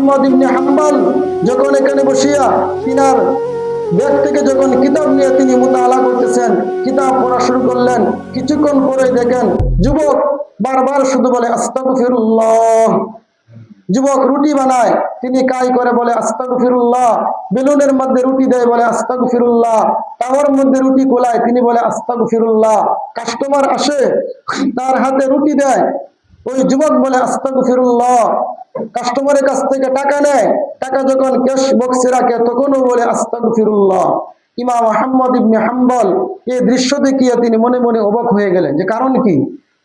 আহমদ ইবনে হাম্বল যখন এখানে বসিয়া তিনার ব্যাগ থেকে যখন কিতাব নিয়ে তিনি মুতাআলা করতেছেন, কিতাব পড়া শুরু করলেন। কিছুক্ষণ পরে দেখেন যুবক বারবার শুধু বলে আস্তাগফিরুল্লাহ। যুবক রুটি বানায়, তিনি কাই করে বলে আস্তাগফিরুল্লাহ। বেলুনের মধ্যে রুটি দেয়, বলে আস্তাগফিরুল্লাহ। তাওয়ার মধ্যে রুটি কোলায়, তিনি বলে আস্তাগফিরুল্লাহ। কাস্টমার আসে, তার হাতে রুটি দেয়, ওই যুবক বলে আস্তাগফিরুল্লাহ। কাস্টমারের কাছ থেকে টাকা নেয়, টাকা যখন ক্যাশ বক্সে রাখে তখনও বলে আস্তাগফিরুল্লাহ। ইমাম আহমদ ইবনে হাম্বল এই দৃশ্য দেখিয়ে তিনি মনে মনে অবাক হয়ে গেলেন যে কারণ কি।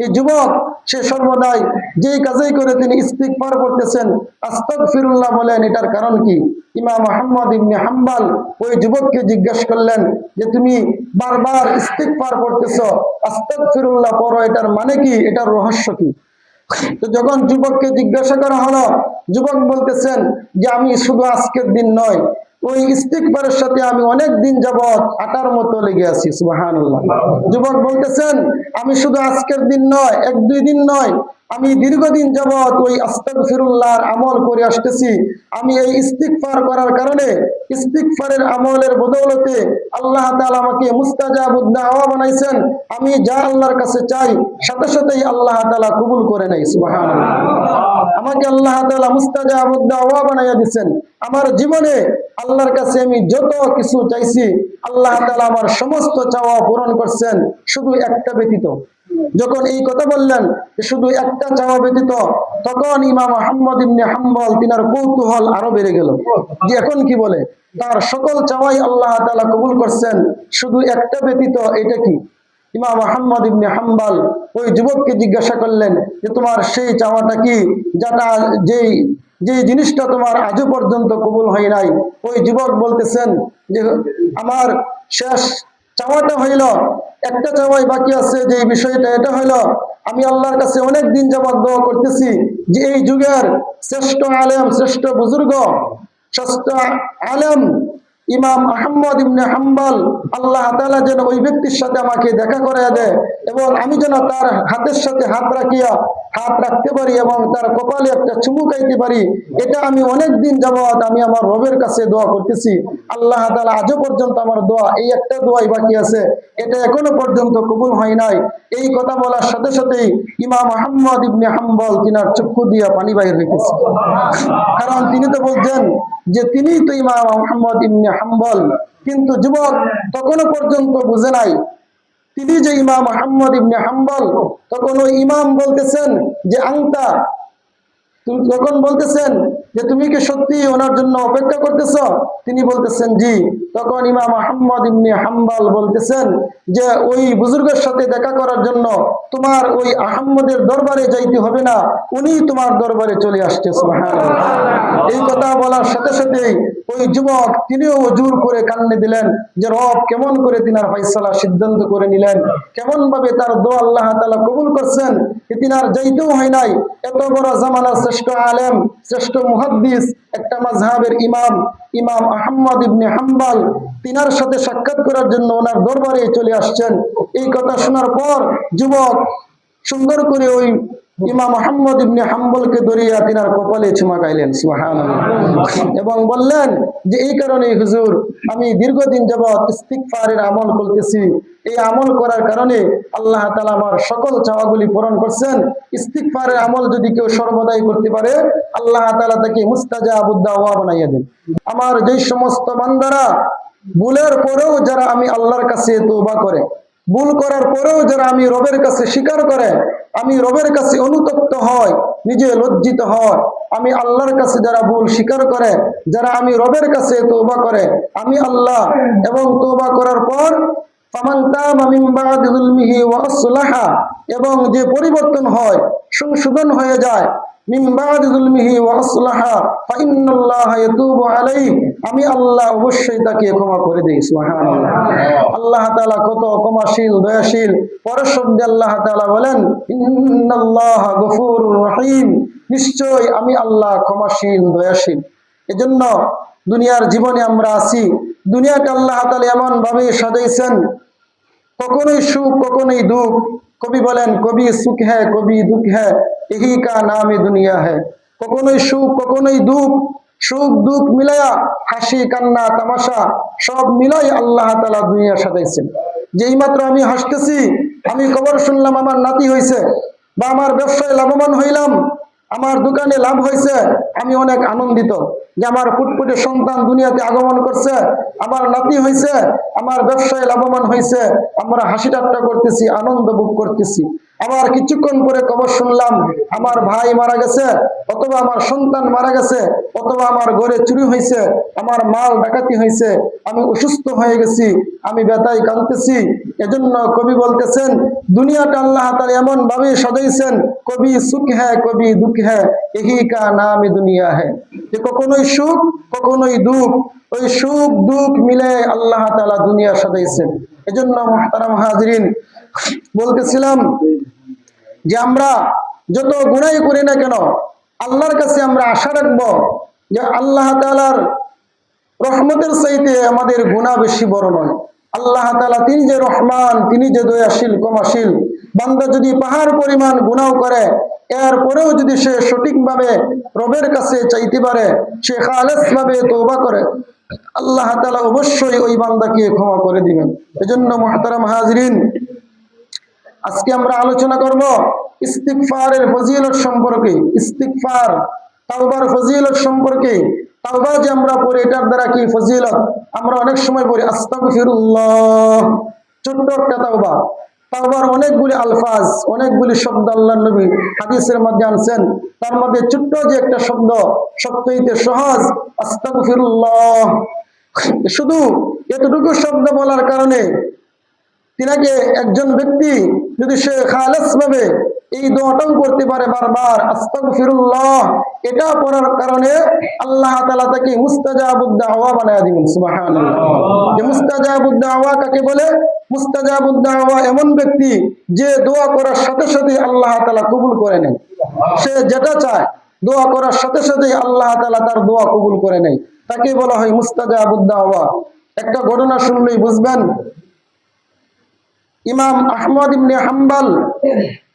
এই যুবক সে সর্বদাই যেই কাজই করে তিনি ইস্তিগফার করতেছেন, আস্তাগফিরুল্লাহ বলেন, এটার কারণ কি। ইমাম আহমদ ইবনে হাম্বল ওই যুবককে জিজ্ঞাসা করলেন যে তুমি বারবার ইস্তিগফার করতেছো, আস্তাগফিরুল্লাহ পড়ো, এটার মানে কি, এটার রহস্য কি। তো যখন যুবককে জিজ্ঞাসা করা হলো, যুবক বলতেছেন যে আমি শুধু আজকের দিন নয়, ওই ইস্তিগফারের সাথে আমি অনেক দিন যাবত আটার মতো লেগে আছি। সুবহানাল্লাহ। যুবক বলতেছেন আমি শুধু আজকের দিন নয়, এক দুই দিন নয়, আমি দীর্ঘদিন যাবত ওই আস্তাগফিরুল্লাহর আমল করে আসতেছি। আমি এই ইস্তিগফার করার কারণে, ইস্তিগফারের আমলের বদৌলতে আল্লাহ তাআলা আমাকে মুস্তাজাবুদ দাওয়া বানাইছেন। আমি যা আল্লাহর কাছে চাই সাথে সাথেই আল্লাহ তাআলা কবুল করে নেয়। সুবহানাল্লাহ। আমাকে আল্লাহ তাআলা মুস্তাজাবুদ দাওয়া বানাইয়া দিয়েছেন। আমার জীবনে আল্লাহর কাছে আমি যত কিছু চাইছি আল্লাহ তাআলা আমার সমস্ত চাওয়া পূরণ করছেন, শুধু একটা ব্যতীত। যখন এই কথা বললেন শুধু একটা চাওয়া ব্যতীত, তখন ইমাম আহমদ ইবনে হাম্বল তিনার কৌতূহল আরো বেড়ে গেল যে এখন কি বলে। তার সকল চাওয়াই আল্লাহ তাআলা কবুল করছেন, শুধু একটা ব্যতীত, এটা কি। ইমাম আহমদ ইবনে হাম্বল ওই যুবককে জিজ্ঞাসা করলেন যে তোমার সেই চাওয়াটা কি, যেটা যে জিনিসটা তোমার আজও পর্যন্ত কবুল হয় নাই। ওই যুবক বলতেছেন যে আমার শেষ চাওয়াটা হইল, একটা চাওয়াই বাকি আছে, যে বিষয়টা এটা হইল আমি আল্লাহর কাছে অনেক দিন যাবত দোয়া করতেছি যে এই যুগের শ্রেষ্ঠ আলেম, শ্রেষ্ঠ বুজুর্গ, শ্রেষ্ঠ আলেম ইমাম আহমদ ইবনে হাম্বল আল্লাহ তাআলা যেন ওই ব্যক্তির সাথে আমাকে দেখা করাইয়া দেয় এবং আমি যেন তার হাতের সাথে হাত রাখতে পারি এবং তার কপালে একটা চুমু খাইতে পারি। এটা আমি অনেক দিন যাবত আমি আমার রবের কাছে দোয়া করতেছি। আল্লাহ তাআলা আজও পর্যন্ত আমার দোয়া, এই একটা দোয়াই বাকি আছে, এটা এখনো পর্যন্ত কবুল হয় নাই। এই কথা বলার সাথে সাথেই ইমাম আহমদ ইবনে হাম্বল তিনার চক্ষু দিয়া পানি বাহির হইতেছে। কারণ তিনি তো বলছেন যে তিনি তো ইমাম আহমদ ইবনে হাম্বল, কিন্তু যুবক তখনও পর্যন্ত বুঝে নাই তিনি যে ইমাম আহমদ ইবনে হাম্বল। তখন ওই ইমাম বলতেছেন যে আংতা, তখন বলতেছেন যে তুমি কি সত্যি ওনার জন্য অপেক্ষা করতেছ। তিনি বলতেছেন জি। তখন ইমাম আহমদ ইবনে হাম্বল বলতেছেন যে ওই বুজুর্গের সাথে দেখা করার জন্য তোমার ওই আহমদের দরবারে যাইতে হবে না, উনি তোমার দরবারে চলে আসছে। সুবহানাল্লাহ। এই কথা বলার সাথে সাথেই ওই যুবক তিনিও জোর করে কান্নে দিলেন যে রব কেমন করে তিনার ফয়সালা সিদ্ধান্ত করে নিলেন, কেমন ভাবে তার দোয়া আল্লাহ তাআলা কবুল করছেন। তিনার যাইতেও হয় নাই, এত বড় জামানার শ্রেষ্ঠ আলেম, শ্রেষ্ঠ মুহাদ্দিস, একটা মাযহাবের ইমাম ইমাম আহমদ ইবনে হাম্বল তিনার সাথে সাক্ষাৎ করার জন্য ওনার দরবারে চলে আসছেন। এই কথা শোনার পর যুবক সুন্দর করে ওই ইমাম আহমদ ইবনে হাম্বলকে ধরিয়া তিনার কপালে চুমা খাইলেন। সুবহানাল্লাহ। এবং বললেন যে এই কারণে হুজুর আমি দীর্ঘদিন যাবত ইস্তিগফারের আমল করতেছি, এই আমল করার কারণে আল্লাহ তাআলা আমার সকল চাওয়াগুলি পূরণ করছেন। ইস্তিগফারের আমল যদি কেউ সর্বদাই করতে পারে আল্লাহ তাআলা তাকে মুস্তাজাবুদ দাওয়া বানাইয়া দেন। আমার যে সমস্ত বান্দারা ভুলের পরেও যারা আমি আল্লাহর কাছে তওবা করে, ভুল করার পরেও যারা আমি রবের কাছে স্বীকার করে, আমি রবের কাছে অনুতপ্ত হয়, নিজে লজ্জিত হয়, আমি আল্লাহর কাছে যারা ভুল স্বীকার করে, যারা আমি রবের কাছে তওবা করে, আমি আল্লাহ এবং তওবা করার পর ফামান তাবা মিন বাদি যুলমিহি ওয়া আসলাহা, এবং যে পরিবর্তন হয়, সংশোধন হয়ে যায়, মিন বাদি যুলমিহি ওয়া আসলাহা ফাইন্নাল্লাহা ইয়াতুবু আলাইহি, আমি আল্লাহ অবশ্যই তাকে ক্ষমা করে দেই। সুবহানাল্লাহ। আল্লাহ তাআলা কত ক্ষমাশীল, দয়াশীল। পরের শব্দে আল্লাহ তাআলা বলেন ইন্নাল্লাহা গফুরুর রহিম, নিশ্চয় আমি আল্লাহ ক্ষমাশীল, দয়াশীল। এজন্য দুনিয়ার জীবনে আমরা আছি, দুনিয়াকে আল্লাহ তাআলা এমন ভাবে সাজাইছেন, কখনোই সুখ কখনোই দুঃখ। কবি বলেন কবি সুখ হ্যায় কবি দুঃখ হ্যায়, यही का नाम दुनिया है। কখনোই সুখ, কখনোই দুঃখ, সুখ দুঃখ মিলাইয়া হাসি কান্না তামাশা সব মিলাই আল্লাহ তাআলা দুনিয়া সাজাইছেন। যেই মাত্র আমি হাসতেছি, আমি খবর শুনলাম আমার নাতি হয়েছে, বা আমার ব্যবসায় লাভবান হইলাম, আমার দোকানে লাভ হয়েছে, আমি অনেক আনন্দিত যে আমার ফুটফুটে সন্তান দুনিয়াতে আগমন করছে, আমার নাতি হয়েছে, আমার ব্যবসায় লাভবান হয়েছে, আমরা হাসি ঠাট্টা করতেছি, আনন্দ ভোগ করতেছি। আবার কিছুক্ষণ পরে খবর শুনলাম আমার ভাই মারা গেছে, অথবা আমার সন্তান মারা গেছে, অথবা আমার ঘরে চুরি হয়েছে, আমার মাল ডাকাতি হয়েছে, আমি অসুস্থ হয়ে গেছি, আমি ব্যথায় কাঁদতেছি। এজন্য কবি বলতেছেন দুনিয়াটা আল্লাহ তাআলা এমন ভাবে সাজাইছেন, কবি সুখ হ্যায় কবি দুঃখ হ্যায়, এহি কা নাম দুনিয়া হ্যায়, যে কখনোই সুখ কখনোই দুঃখ, ওই সুখ দুঃখ মিলে আল্লাহ তাআলা দুনিয়া সাজাইছেন। এজন্য মুহতারাম হাজিরিন, বলতেছিলাম যে আমরা যত গুনাহ করি না কেন আল্লাহর কাছে আমরা আশা রাখবো যে আল্লাহ তাআলার রহমতের চাইতে আমাদের গুনাহ বেশি বড় নয়। আল্লাহ তাআলা তিনি যে রহমান, তিনি যে দয়াশীল ক্ষমাশীল। বান্দা যদি পাহাড় পরিমাণ গুনাহ করে, এরপরেও যদি সে সঠিকভাবে রবের কাছে চাইতে পারে, সে খালেস ভাবে তওবা করে, আল্লাহ তাআলা অবশ্যই ওই বান্দাকে ক্ষমা করে দিবেন। এজন্য মুহতারাম হাজিরিন, আজকে আমরা আলোচনা করব ইস্তিগফারের ফজিলত সম্পর্কে, ইস্তিগফার তাওবার ফজিলত সম্পর্কে। তাওবা যে আমরা পড়ি এটার দ্বারা কি ফজিলত, আমরা অনেক সময় পড়ি আস্তাগফিরুল্লাহ, ছোট্ট একটা তাওবা। তাওবার অনেকগুলি আলফাজ, অনেকগুলি শব্দ আল্লাহর নবী হাদিসের মধ্যে আনছেন, তার মধ্যে ছোট্ট যে একটা শব্দ সবচেয়ে সহজ, আস্তাগফিরুল্লাহ। শুধু এতটুকু শব্দ বলার কারণে তিনাকে একজন ব্যক্তি যদি সে খালেস ভাবে এই দোয়াটাও করতে পারে বারবার আস্তাগফিরুল্লাহ, এটা পড়ার কারণে আল্লাহ তাআলা তাকে মুস্তাজাবুদ দাওয়া বানায়া দিবেন। সুবহানাল্লাহ। যে মুস্তাজাবুদ দাওয়া কাকে বলে? মুস্তাজাবুদ দাওয়া এমন ব্যক্তি যে দোয়া করার সাথে সাথে আল্লাহ তাআলা কবুল করে নেন। সে যেটা চায় দোয়া করার সাথে সাথে আল্লাহ তাআলা তার দোয়া কবুল করে নেয়, তাকে বলা হয় মুস্তাজাবুদ দাওয়া। একটা ঘটনা শুনলেই বুঝবেন। ইমাম আহমদ ইবনে হাম্বল,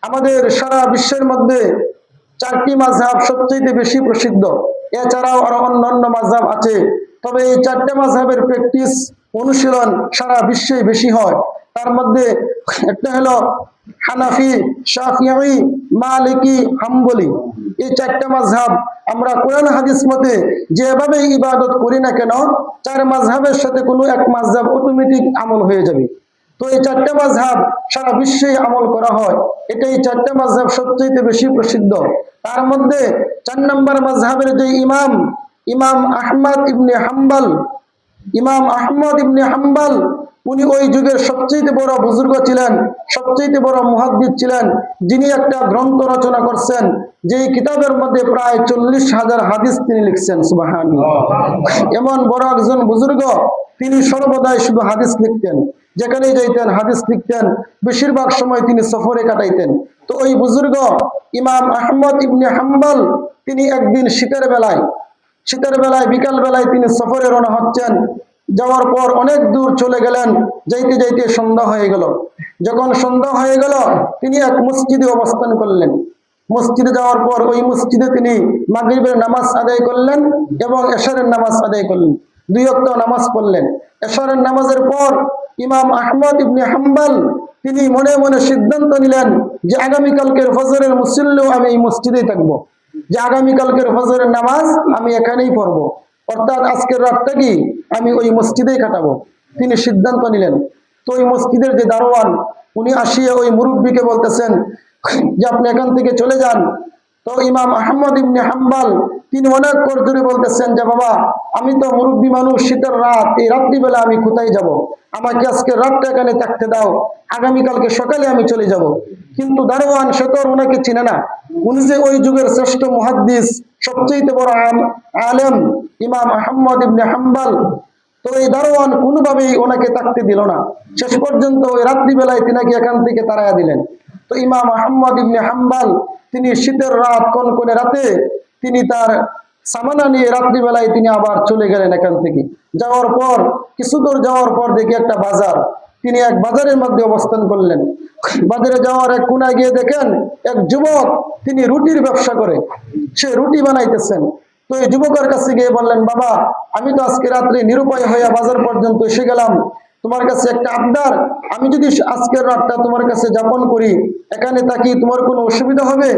আমাদের সারা বিশ্বের মধ্যে 4টি মাযহাব সবচেয়ে বেশি প্রসিদ্ধ, এছাড়াও আরো অন্যান্য মাযহাব আছে, তবে এই 4টে মাযহাবের প্র্যাকটিস অনুশীলন সারা বিশ্বে বেশি হয়। তার মধ্যে একটা হলো হানাফি, শাফিঈ, মালিকি, হাম্বলি। এই 4টে মাযহাব আমরা কোরআন হাদিস মতে যেভাবে ইবাদত করি না কেন, 4 মাযহাবের সাথে কোনো এক মাযহাব অটোমেটিক আমল হয়ে যাবে। তো এই 4টে মাযহাব সারা বিশ্বে আমল করা হয়, এটাই 4টে মাযহাব সবচেয়ে বেশি প্রসিদ্ধ। তার মধ্যে 4 নম্বর মাযহাবের যে ইমাম, ইমাম আহমদ ইবনে হাম্বল, ইমাম আহমদ ইবনে হাম্বল, উনি ওই যুগের সবচেয়ে বড় বুজুর্গ ছিলেন, সবচেয়ে বড় মুহাদ্দিস ছিলেন, যিনি একটা গ্রন্থ রচনা করছেন, যেই কিতাবের মধ্যে প্রায় 40,000 হাদিস তিনি লিখছেন। সুবহানাল্লাহ। এমন বড় একজন বুজুর্গ, তিনি সর্বদাই শুধু হাদিস লিখতেন, যেখানেই যাইতেন হাদিস লিখতেন, বেশিরভাগ সময় তিনি সফরে কাটাইতেন। তো ওই বুজুর্গ ইমাম আহমদ ইবনে হাম্বল, তিনি একদিন শীতের বেলায় বিকাল বেলায় তিনি সফরে রওনা হচ্ছেন। যাওয়ার পর অনেক দূর চলে গেলেন, যাইতে যাইতে সন্ধ্যা হয়ে গেল। যখন সন্ধ্যা হয়ে গেল, তিনি এক মসজিদে অবস্থান করলেন। মসজিদে যাওয়ার পর ওই মসজিদে তিনি মাগরিবের নামাজ আদায় করলেন এবং এশারের নামাজ আদায় করলেন, 2 ওয়াক্ত নামাজ পড়লেন। এশারের নামাজের পর ইমাম আহমদ ইবনে হাম্বল তিনি মনে মনে সিদ্ধান্ত নিলেন যে আগামীকালকের ফজরের মুসল্লিও আমি এই মসজিদেই থাকবো, যে আগামীকালকের ফজরের নামাজ আমি এখানেই পড়বো, অর্থাৎ আজকের রাতটা কি আমি ওই মসজিদেই কাটাবো। তিনি সিদ্ধান্ত নিলেন। তো ওই মসজিদের যে দারোয়ান, উনি আসিয়া ওই মুরব্বীকে বলতেছেন যে আপনি এখান থেকে চলে যান। তো ইমাম আহমদ ইবনে হাম্বল তিনি অনেক করজোরে বলতেছেন যে বাবা, আমি তো মুরব্বী মানুষ, শীতের রাত, এই রাত্রিবেলা আমি কোথায় যাব, আমাকে আজকে রাতটা এখানে থাকতে দাও, আগামীকালকে সকালে আমি চলে যাব। কিন্তু দারোয়ান সে তো ওনাকে চিনে না, উনি যে ওই যুগের শ্রেষ্ঠ মুহাদ্দিস, সবচেয়ে বড় আলেম ইমাম আহমদ ইবনে হাম্বল। তো এই দারোয়ান কোনোভাবেই ওনাকে থাকতে দিল না। শেষ পর্যন্ত ওই রাত্রিবেলায় তিনাকে এখান থেকে তাড়াইয়া দিলেন। তো ইমাম আহমদ ইবনে হাম্বল তিনি শীতের রাত, কনকনে রাতে তিনি তার সামানা নিয়ে রাত্রিবেলায় তিনি আবার চলে গেলেন এখান থেকে। যাওয়ার পর কিছু দূর যাওয়ার পর দেখি একটা বাজার, তিনি এক বাজারের মধ্যে অবস্থান করলেন। বাজারে যাওয়ার এক কোনায় গিয়ে দেখেন এক যুবক, তিনি রুটির ব্যবসা করে, সে রুটি বানাইতেছেন। তো এই যুবকের কাছে গিয়ে বললেন, বাবা, আমি তো আজকে রাত্রে নিরুপায় হইয়া বাজার পর্যন্ত এসে গেলাম, তোমার কাছে একটা আবদার, আমি যদি আজকের রাতটা তোমার কাছে যাপন করি, এখানে থাকি, তোমার কোনো অসুবিধা হবে,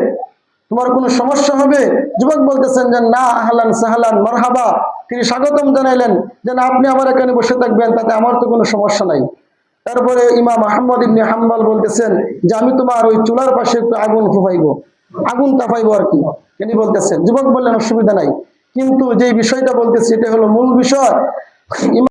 তোমার কোনো সমস্যা হবে? যুবক বলতেছেন যে না, আহলান সাহলান মারহাবা। তিনি স্বাগতম জানাইলেন যে না, আপনি আমার এখানে বসে থাকবেন, তাতে আমার তো কোনো সমস্যা নাই। তারপরে ইমাম আহমদ ইবনে হাম্বল বলতেছেন যে আমি তোমার ওই চুলার পাশে একটু আগুন ফুফাইবো, আগুন তাপাইবো আর কি। তিনি বলতেছেন, যুবক বললেন অসুবিধা নাই, কিন্তু যে বিষয়টা বলতেছি এটা হলো মূল বিষয়।